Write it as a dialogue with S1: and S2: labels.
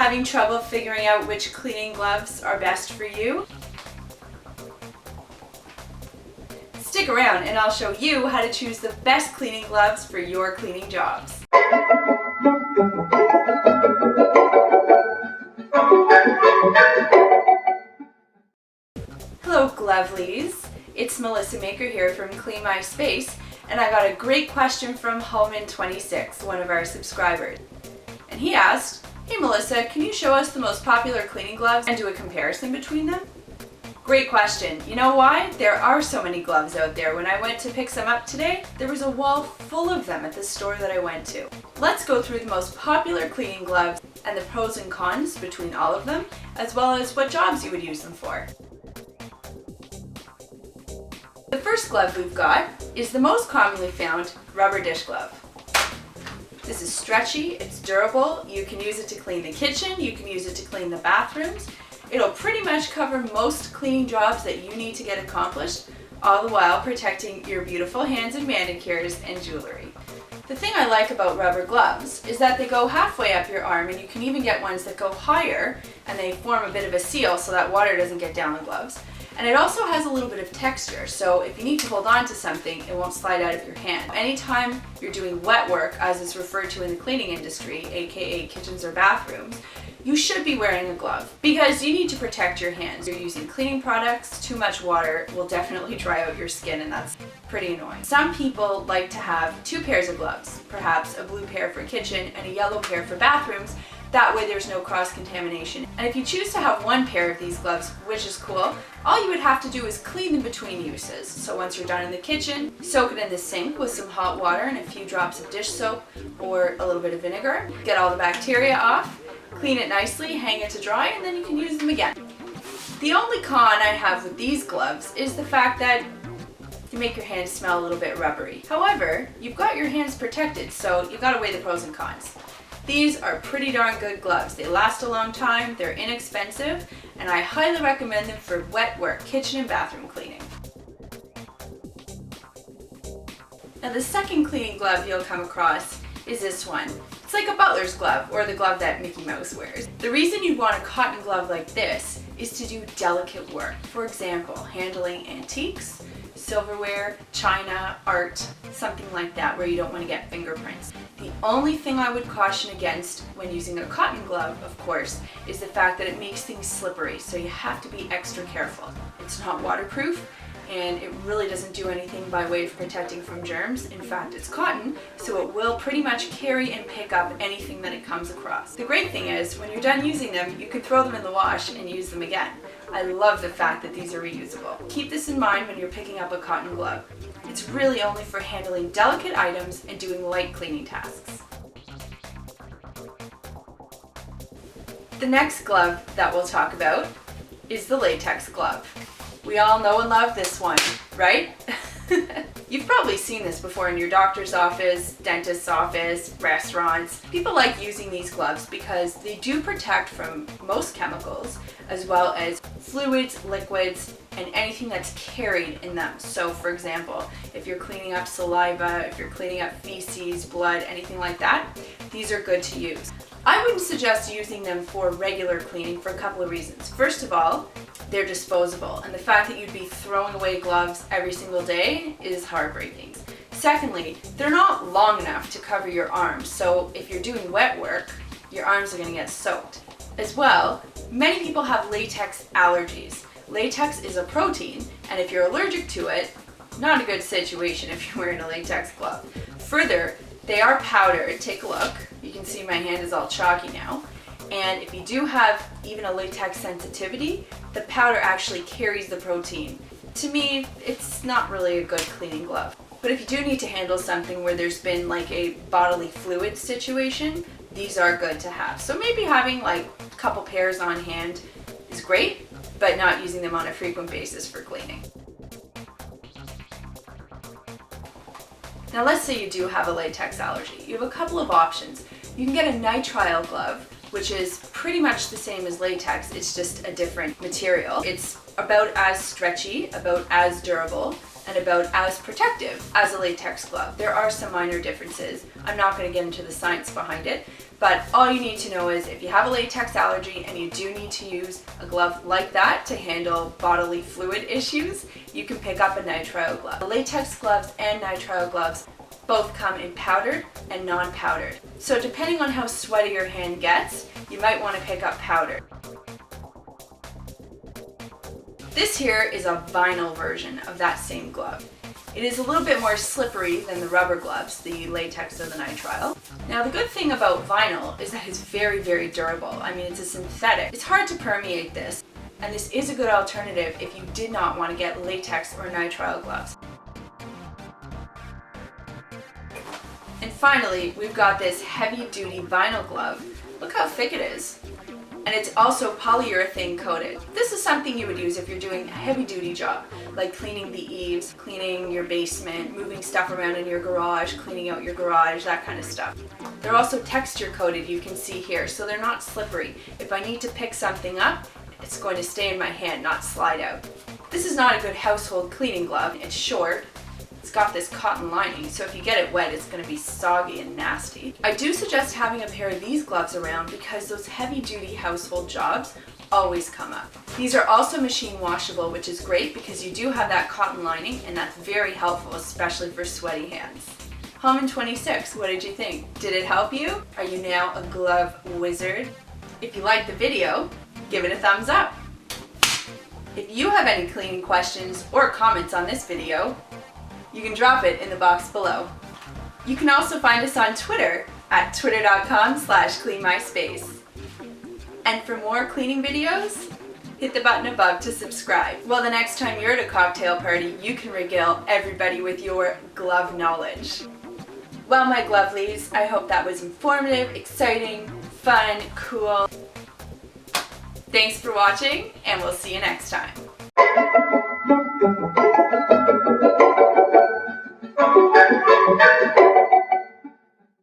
S1: Having trouble figuring out which cleaning gloves are best for you? Stick around and I'll show you how to choose the best cleaning gloves for your cleaning jobs. Hello Glovelies, it's Melissa Maker here from Clean My Space, and I got a great question from Hallman26, one of our subscribers. And he asked, "Hey Melissa, can you show us the most popular cleaning gloves and do a comparison between them?" Great question. You know why? There are so many gloves out there. When I went to pick some up today, there was a wall full of them at the store that I went to. Let's go through the most popular cleaning gloves and the pros and cons between all of them, as well as what jobs you would use them for. The first glove we've got is the most commonly found rubber dish glove. This is stretchy, it's durable, you can use it to clean the kitchen, you can use it to clean the bathrooms. It'll pretty much cover most cleaning jobs that you need to get accomplished, all the while protecting your beautiful hands and manicures and jewelry. The thing I like about rubber gloves is that they go halfway up your arm, and you can even get ones that go higher and they form a bit of a seal so that water doesn't get down the gloves. And it also has a little bit of texture, so if you need to hold on to something, it won't slide out of your hand. Anytime you're doing wet work, as is referred to in the cleaning industry, aka kitchens or bathrooms, you should be wearing a glove because you need to protect your hands. You're using cleaning products, too much water will definitely dry out your skin, and that's pretty annoying. Some people like to have two pairs of gloves, perhaps a blue pair for kitchen and a yellow pair for bathrooms. That way there's no cross-contamination. And if you choose to have one pair of these gloves, which is cool, all you would have to do is clean them between uses. So once you're done in the kitchen, soak it in the sink with some hot water and a few drops of dish soap or a little bit of vinegar. Get all the bacteria off, clean it nicely, hang it to dry, and then you can use them again. The only con I have with these gloves is the fact that you make your hands smell a little bit rubbery. However, you've got your hands protected, so you've got to weigh the pros and cons. These are pretty darn good gloves. They last a long time, they're inexpensive, and I highly recommend them for wet work, kitchen and bathroom cleaning. Now the second cleaning glove you'll come across is this one. It's like a butler's glove, or the glove that Mickey Mouse wears. The reason you'd want a cotton glove like this is to do delicate work. For example, handling antiques, silverware, china, art, something like that where you don't want to get fingerprints. The only thing I would caution against when using a cotton glove, of course, is the fact that it makes things slippery, so you have to be extra careful. It's not waterproof, and it really doesn't do anything by way of protecting from germs. In fact, it's cotton, so it will pretty much carry and pick up anything that it comes across. The great thing is, when you're done using them, you can throw them in the wash and use them again. I love the fact that these are reusable. Keep this in mind when you're picking up a cotton glove. It's really only for handling delicate items and doing light cleaning tasks. The next glove that we'll talk about is the latex glove. We all know and love this one, right? You've probably seen this before in your doctor's office, dentist's office, restaurants. People like using these gloves because they do protect from most chemicals, as well as fluids, liquids, and anything that's carried in them. So for example, if you're cleaning up saliva, if you're cleaning up feces, blood, anything like that, these are good to use. I wouldn't suggest using them for regular cleaning for a couple of reasons. First of all, they're disposable, and the fact that you'd be throwing away gloves every single day is heartbreaking. Secondly, they're not long enough to cover your arms, so if you're doing wet work, your arms are going to get soaked. As well, many people have latex allergies. Latex is a protein, and if you're allergic to it, not a good situation if you're wearing a latex glove. Further, they are powdered. Take a look. You can see my hand is all chalky now. And if you do have even a latex sensitivity, the powder actually carries the protein. To me, it's not really a good cleaning glove. But if you do need to handle something where there's been like a bodily fluid situation, these are good to have. So maybe having like a couple pairs on hand is great, but not using them on a frequent basis for cleaning. Now let's say you do have a latex allergy. You have a couple of options. You can get a nitrile glove, which is pretty much the same as latex, it's just a different material. It's about as stretchy, about as durable, and about as protective as a latex glove. There are some minor differences. I'm not going to get into the science behind it, But all you need to know is if you have a latex allergy and you do need to use a glove like that to handle bodily fluid issues, you can pick up a nitrile glove. The latex gloves and nitrile gloves both come in powdered and non-powdered. So depending on how sweaty your hand gets, you might want to pick up powder. This here is a vinyl version of that same glove. It is a little bit more slippery than the rubber gloves, the latex or the nitrile. Now the good thing about vinyl is that it's very, very durable. I mean, it's a synthetic. It's hard to permeate this, and this is a good alternative if you did not want to get latex or nitrile gloves. And finally, we've got this heavy-duty vinyl glove. Look how thick it is. And it's also polyurethane coated. This is something you would use if you're doing a heavy-duty job, like cleaning the eaves, cleaning your basement, moving stuff around in your garage, cleaning out your garage, that kind of stuff. They're also texture coated, you can see here, so they're not slippery. If I need to pick something up, it's going to stay in my hand, not slide out. This is not a good household cleaning glove. It's short. It's got this cotton lining, so if you get it wet, it's going to be soggy and nasty. I do suggest having a pair of these gloves around because those heavy-duty household jobs always come up. These are also machine washable, which is great because you do have that cotton lining, and that's very helpful, especially for sweaty hands. Home in 26, what did you think? Did it help you? Are you now a glove wizard? If you liked the video, give it a thumbs up. If you have any cleaning questions or comments on this video, you can drop it in the box below. You can also find us on Twitter at twitter.com/cleanmyspace. And for more cleaning videos, hit the button above to subscribe. Well, the next time you're at a cocktail party, you can regale everybody with your glove knowledge. Well, my glovelies, I hope that was informative, exciting, fun, cool. Thanks for watching, and we'll see you next time.